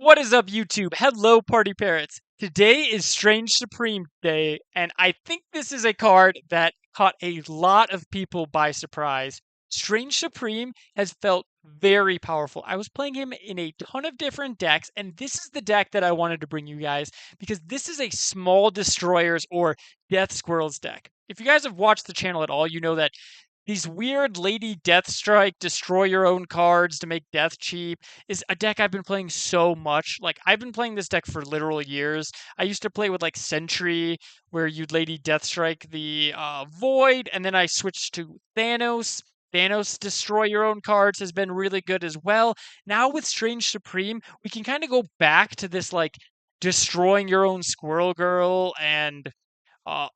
What is up, YouTube? Hello, Party Parrots. Today is Strange Supreme Day, and I think this is a card that caught a lot of people by surprise. Strange Supreme has felt very powerful. I was playing him in a ton of different decks, and this is the deck that I wanted to bring you guys because this is a small destroyers or death squirrels deck. If you guys have watched the channel at all, you know that these weird Lady Deathstrike destroy your own cards to make death cheap is a deck I've been playing so much. Like, I've been playing this deck for literal years. I used to play with like Sentry, where you'd Lady Deathstrike the Void, and then I switched to Thanos. Thanos destroy your own cards has been really good as well. Now with Strange Supreme, we can kind of go back to this like destroying your own Squirrel Girl and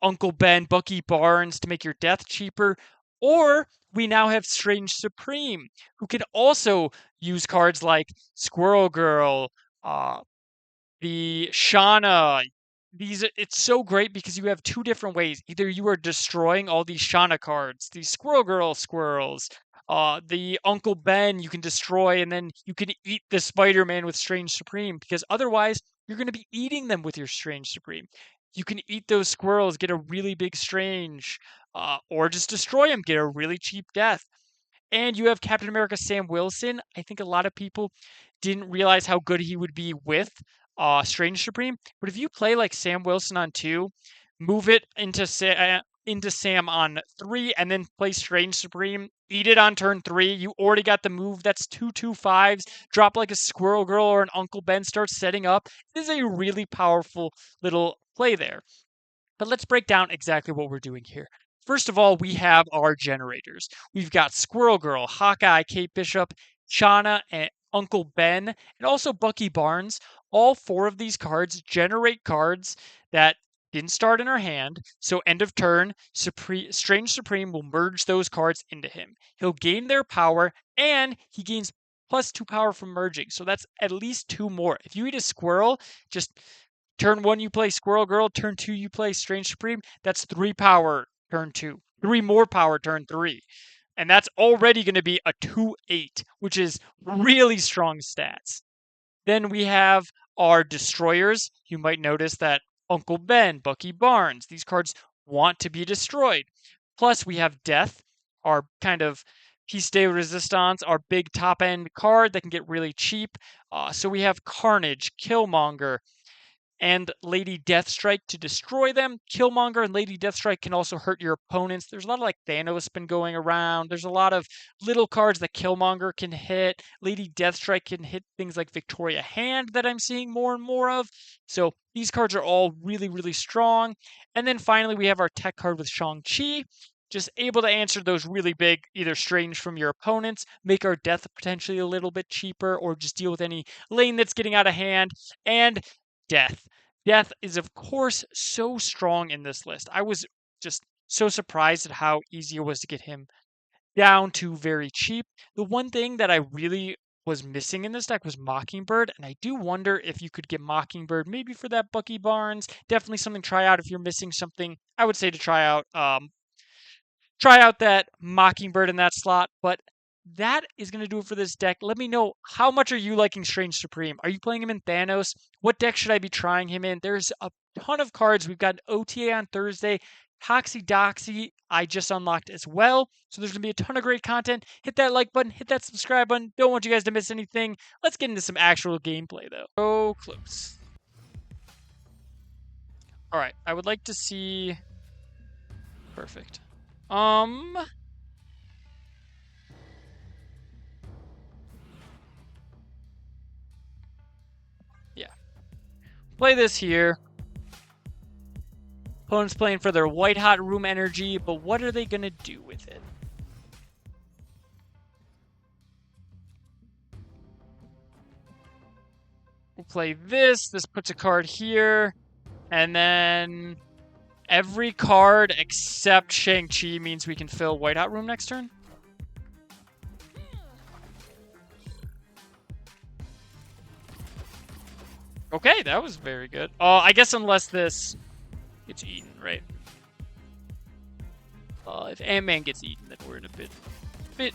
Uncle Ben, Bucky Barnes to make your death cheaper. Or we now have Strange Supreme, who can also use cards like Squirrel Girl, uh, the Shauna. It's so great because you have two different ways. Either you are destroying all these Shauna cards, these Squirrel Girl squirrels, the Uncle Ben you can destroy, and then you can eat the Spider-Man with Strange Supreme, because otherwise you're going to be eating them with your Strange Supreme. You can eat those squirrels, get a really big Strange, or just destroy them, get a really cheap death. And you have Captain America Sam Wilson. I think a lot of people didn't realize how good he would be with Strange Supreme. But if you play like Sam Wilson on 2, move it into Sam on 3, and then play Strange Supreme, eat it on turn 3, you already got the move. That's 2/2/5s. Drop like a Squirrel Girl or an Uncle Ben, start setting up. It is a really powerful little play there. But let's break down exactly what we're doing here. First of all, we have our generators. We've got Squirrel Girl, Hawkeye, Kate Bishop, Shauna, and Uncle Ben, and also Bucky Barnes. All 4 of these cards generate cards that didn't start in our hand. So end of turn, Strange Supreme will merge those cards into him. He'll gain their power, and he gains +2 power from merging. So that's at least 2 more. If you eat a squirrel, just turn 1 you play Squirrel Girl, turn 2 you play Strange Supreme. That's 3 power turn 2. 3 more power turn 3. And that's already going to be a 2/8, which is really strong stats. Then we have our destroyers. You might notice that Uncle Ben, Bucky Barnes, these cards want to be destroyed. Plus we have Death, our kind of Piece de Resistance, our big top end card that can get really cheap. So we have Carnage, Killmonger, and Lady Deathstrike to destroy them. Killmonger and Lady Deathstrike can also hurt your opponents. There's a lot of like Thanos been going around. There's a lot of little cards that Killmonger can hit. Lady Deathstrike can hit things like Victoria Hand that I'm seeing more and more of. So these cards are all really, really strong. And then finally, we have our tech card with Shang-Chi. Just able to answer those really big, either strange from your opponents, make our death potentially a little bit cheaper, or just deal with any lane that's getting out of hand, and Death. Death is, of course, so strong in this list. I was just so surprised at how easy it was to get him down to very cheap. The one thing that I really was missing in this deck was Mockingbird, and I do wonder if you could get Mockingbird maybe for that Bucky Barnes. Definitely something to try out if you're missing something. I would say to try out that Mockingbird in that slot, but that is going to do it for this deck. Let me know, how much are you liking Strange Supreme? Are you playing him in Thanos? What deck should I be trying him in? There's a ton of cards. We've got an OTA on Thursday. Toxie I just unlocked as well. So there's going to be a ton of great content. Hit that like button. Hit that subscribe button. Don't want you guys to miss anything. Let's get into some actual gameplay, though. So close. All right. I would like to see... Perfect. Yeah. Play this here. Opponent's playing for their white hot room energy, but what are they going to do with it? We'll play this. This puts a card here. And then every card except Shang-Chi means we can fill white hot room next turn. Okay, that was very good. I guess unless this gets eaten, right? If Ant-Man gets eaten, then we're in a bit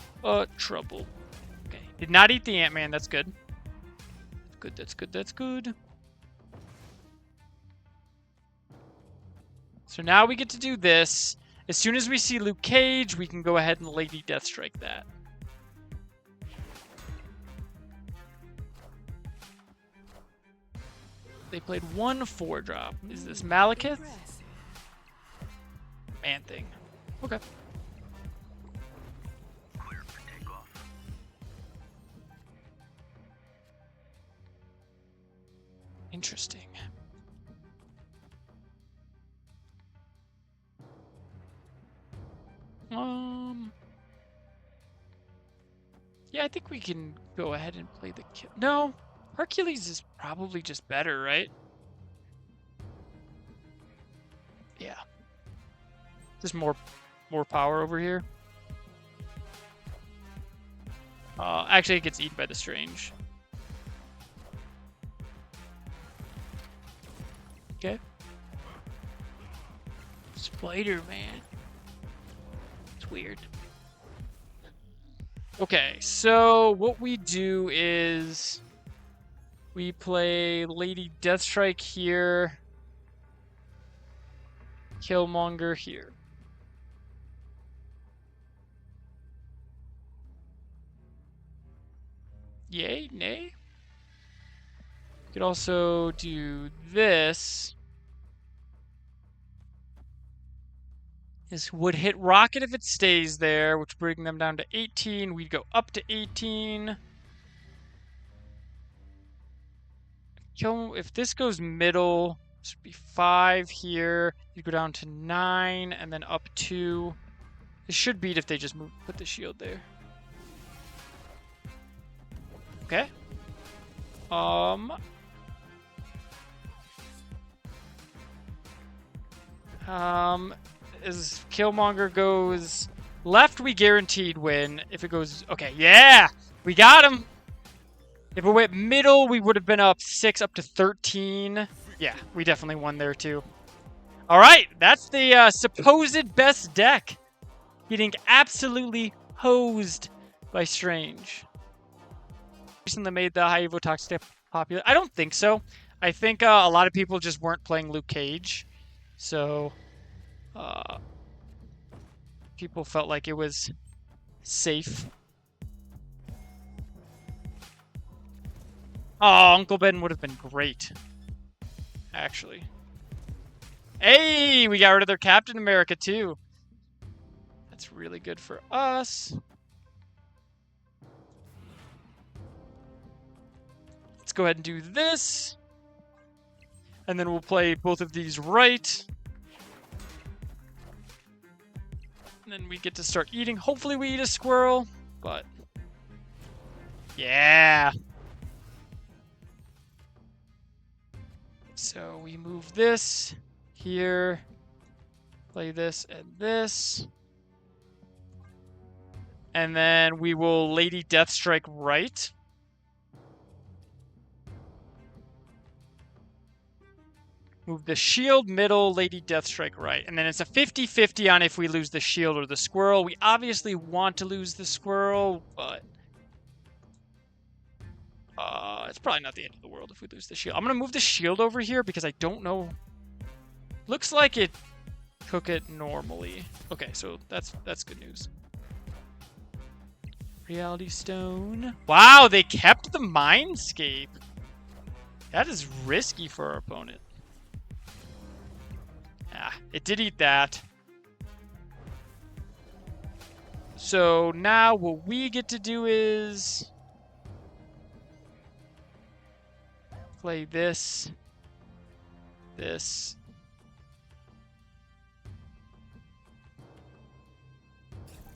trouble. Okay, did not eat the Ant-Man. That's good. Good, that's good, that's good. So now we get to do this. As soon as we see Luke Cage, we can go ahead and Lady Deathstrike that. They played 1 4-drop. Is this Malekith? Man-Thing. Okay. Interesting. Yeah, I think we can go ahead and play the kill. No, Hercules is probably just better, right? Yeah. Just more power over here. Actually, it gets eaten by the Strange. Okay. Spider-Man. It's weird. Okay, so what we do is we play Lady Deathstrike here, Killmonger here. Yay, nay. We could also do this. This would hit Rocket if it stays there, which would bring them down to 18. We'd go up to 18. If this goes middle, this would be 5 here. You go down to 9 and then up 2. This should beat if they just put the shield there. Okay. As Killmonger goes left, we guaranteed win. If it goes... Okay, yeah! We got him! If it went middle, we would have been up 6 up to 13. Yeah, we definitely won there too. Alright, that's the supposed best deck. Getting absolutely hosed by Strange. Recently made the high Evo Toxic popular. I don't think so. I think a lot of people just weren't playing Luke Cage. So... people felt like it was safe. Oh, Uncle Ben would have been great. Actually. Hey, we got rid of their Captain America too. That's really good for us. Let's go ahead and do this. And then we'll play both of these right. And then we get to start eating. Hopefully we eat a squirrel, but yeah. So we move this here, play this and this. And then we will Lady Deathstrike right. Move the shield middle, Lady Deathstrike right. And then it's a 50-50 on if we lose the shield or the squirrel. We obviously want to lose the squirrel, but... it's probably not the end of the world if we lose the shield. I'm going to move the shield over here because I don't know. Looks like it took it normally. Okay, so that's good news. Reality Stone. Wow, they kept the Mindscape. That is risky for our opponent. Ah, it did eat that. So now what we get to do is play this, this,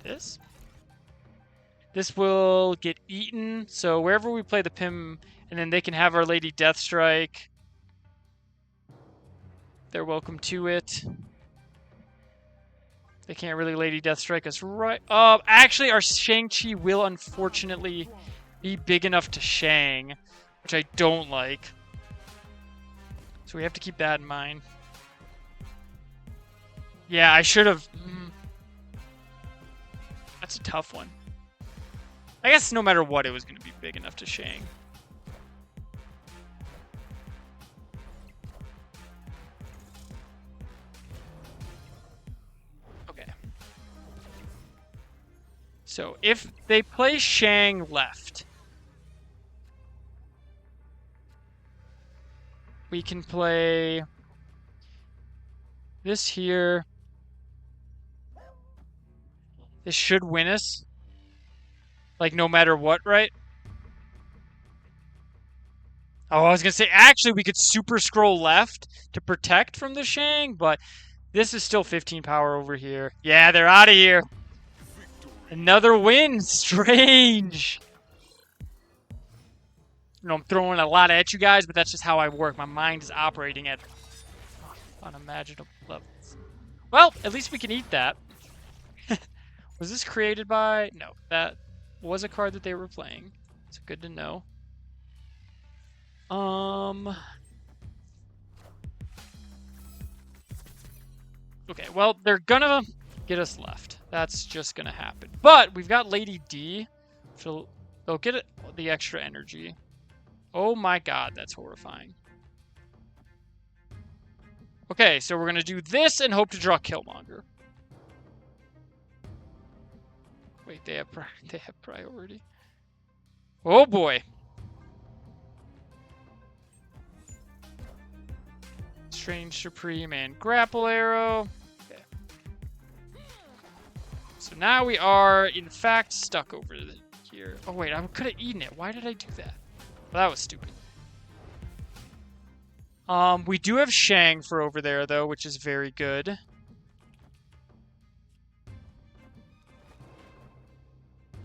this. This will get eaten, so wherever we play the Pym, and then they can have our Lady Deathstrike. They're welcome to it. They can't really Lady Deathstrike us right. Actually, our Shang-Chi will unfortunately be big enough to Shang, which I don't like. So we have to keep that in mind. Yeah, I should have... That's a tough one. I guess no matter what, it was going to be big enough to Shang. So if they play Shang left, we can play this here. This should win us. Like, no matter what, right? Oh, I was gonna say, actually, we could super scroll left to protect from the Shang, but this is still 15 power over here. Yeah, they're out of here. Another win. Strange. You know, I'm throwing a lot at you guys, but that's just how I work. My mind is operating at unimaginable levels. Well, at least we can eat that. Was this created by... No, that was a card that they were playing. It's good to know. Okay, well, they're gonna get us left. That's just gonna happen. But we've got Lady D. So they'll get it, the extra energy. Oh my god, that's horrifying. Okay, so we're gonna do this and hope to draw Killmonger. Wait, they have priority. Oh boy. Strange Supreme and Grapple Arrow. Okay. So now we are, in fact, stuck over here. Oh wait, I could have eaten it. Why did I do that? Well, that was stupid. We do have Shang for over there, though, which is very good.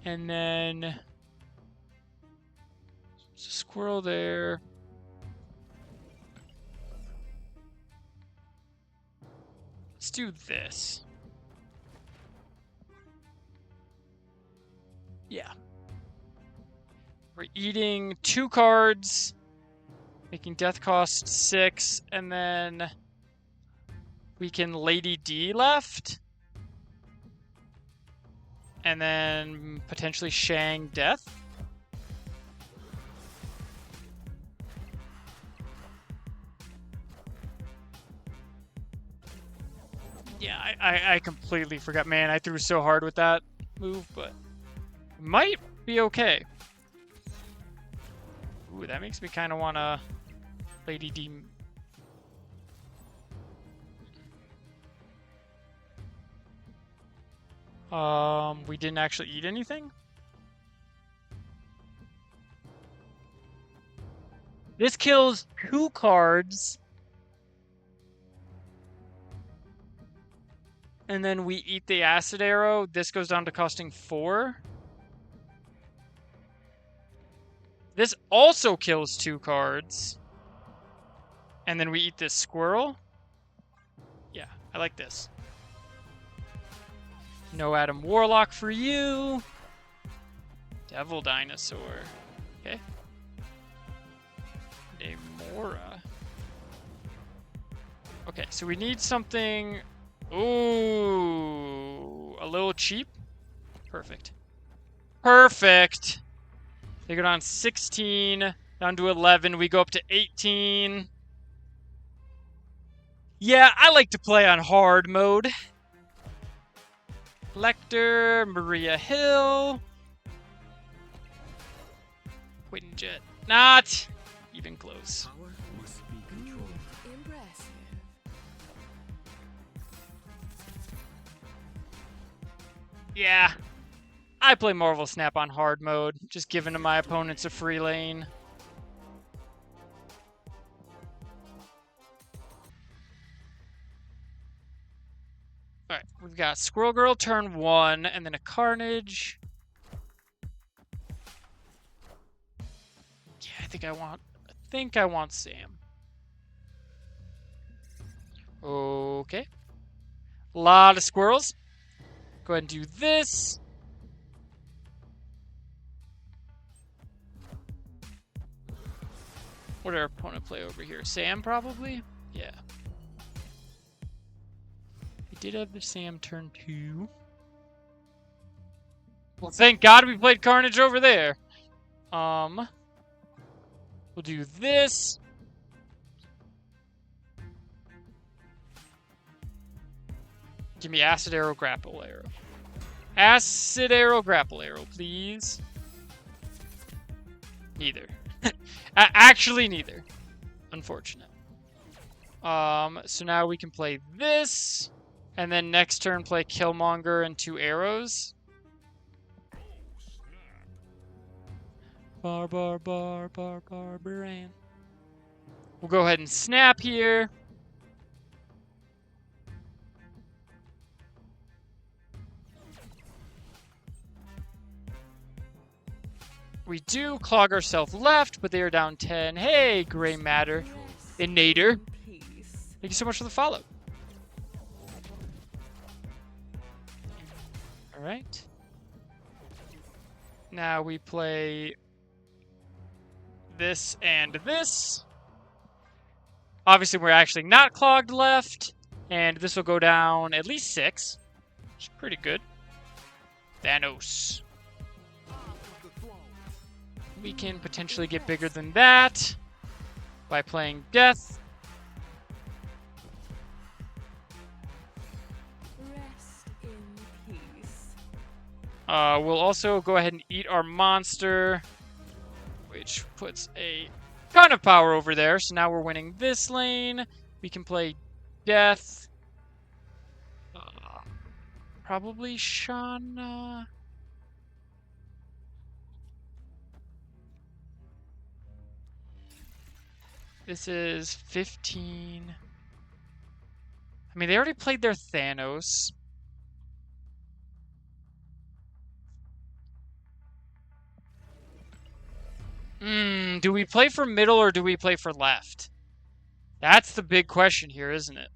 And then... there's a squirrel there. Let's do this. Yeah. We're eating 2 cards, making death cost 6, and then we can Lady D left. And then potentially Shang death. Yeah, I completely forgot. Man, I threw so hard with that move, but might be okay. Ooh, that makes me kind of want to Lady D. We didn't actually eat anything? This kills 2 cards. And then we eat the acid arrow. This goes down to costing 4. This also kills 2 cards. And then we eat this squirrel. Yeah, I like this. No Adam Warlock for you. Devil Dinosaur. Okay. Namora. Okay, so we need something... Ooh, a little cheap. Perfect. Perfect. They go down 16, down to 11. We go up to 18. Yeah, I like to play on hard mode. Lecter, Maria Hill. Quinjet. Not even close. Yeah, I play Marvel Snap on hard mode, just giving my opponents a free lane. Alright, we've got Squirrel Girl turn 1, and then a Carnage. Yeah, I think I want Sam. Okay. A lot of squirrels. Go ahead and do this. What did our opponent play over here? Sam, probably? Yeah. We did have the Sam turn 2. Well, thank God we played Carnage over there. We'll do this. Give me Acid Arrow, Grapple Arrow. Acid arrow, grapple arrow, please. Neither. Actually, neither. Unfortunate. So now we can play this, and then next turn play Killmonger and 2 arrows. Barbaran. We'll go ahead and snap here. We do clog ourselves left, but they are down 10. Hey, Gray Matter. Inator. Thank you so much for the follow. Alright. Now we play this and this. Obviously, we're actually not clogged left. And this will go down at least 6. Which is pretty good. Thanos. We can potentially get bigger than that by playing Death. Rest in peace. We'll also go ahead and eat our monster, which puts a ton of power over there. So now we're winning this lane. We can play Death. Probably Shauna. This is 15. I mean, they already played their Thanos. Do we play for middle or do we play for left? That's the big question here, isn't it?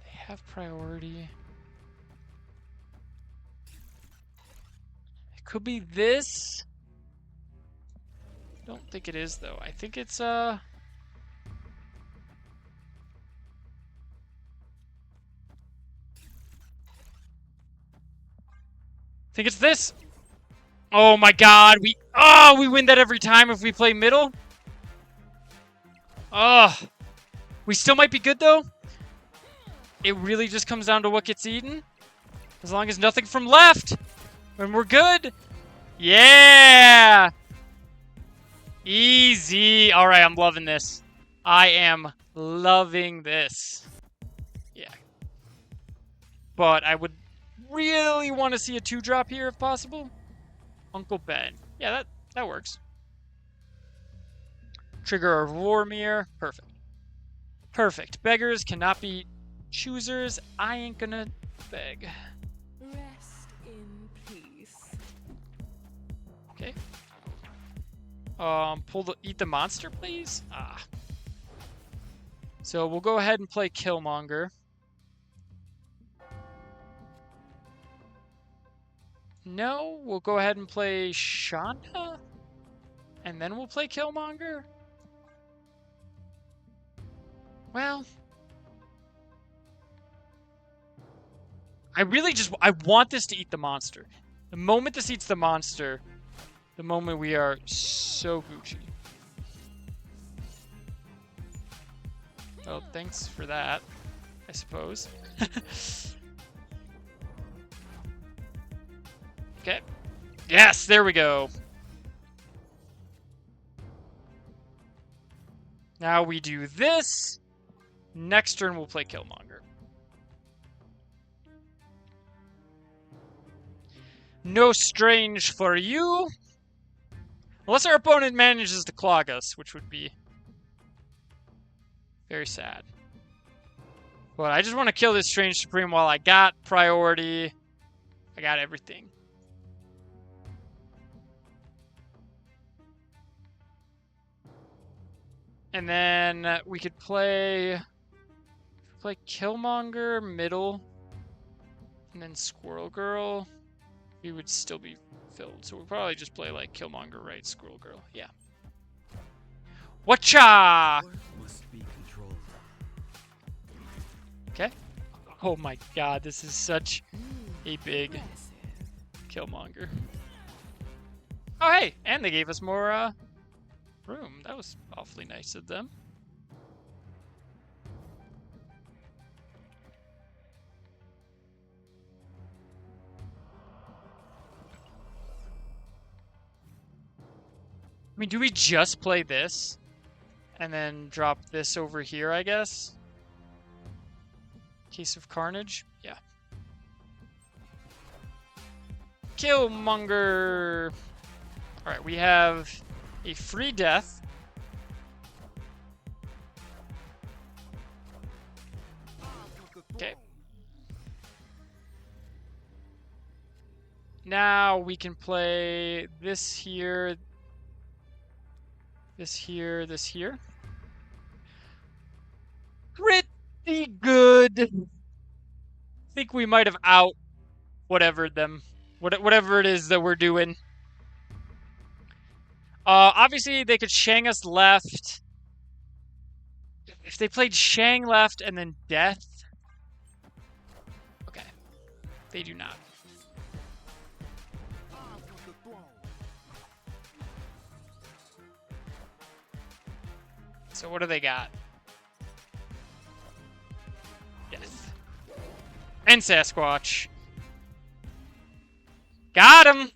They have priority. It could be this. I don't think it is, though. I think it's, I think it's this. Oh my god, we win that every time if we play middle. We still might be good, though. It really just comes down to what gets eaten. As long as nothing from left, then we're good. Yeah! Easy. All right, I'm loving this. I am loving this. Yeah. But I would really want to see a 2-drop here if possible. Uncle Ben. Yeah, that works. Trigger of Vormir. Perfect. Perfect. Beggars cannot be choosers. I ain't gonna beg. Rest in peace. Okay. Eat the monster, please? So we'll go ahead and play Killmonger. No, we'll go ahead and play Shauna. And then we'll play Killmonger. Well, I want this to eat the monster. The moment this eats the monster, the moment we are so Gucci. Oh, thanks for that, I suppose. Okay. Yes, there we go. Now we do this. Next turn we'll play Killmonger. No Strange for you. Unless our opponent manages to clog us, which would be very sad. But I just want to kill this Strange Supreme while I got priority. I got everything. And then we could play Killmonger middle, and then Squirrel Girl. We would still be filled, so we'll probably just play like Killmonger right, Squirrel Girl. Yeah. Whatcha? Must be controlled. Okay. Oh my god, this is such a big Killmonger. Oh hey, and they gave us more room. That was awfully nice of them. mean, do we just play this? And then drop this over here, I guess? Case of Carnage? Yeah. Killmonger! Alright, we have a free death. Okay. Now we can play this here, this here, this here. Pretty good. I think we might have out whatever them, whatever it is that we're doing. Obviously they could Shang us left. If they played Shang left and then Death. Okay. They do not. So what do they got? Death. And Sasquatch. Got him!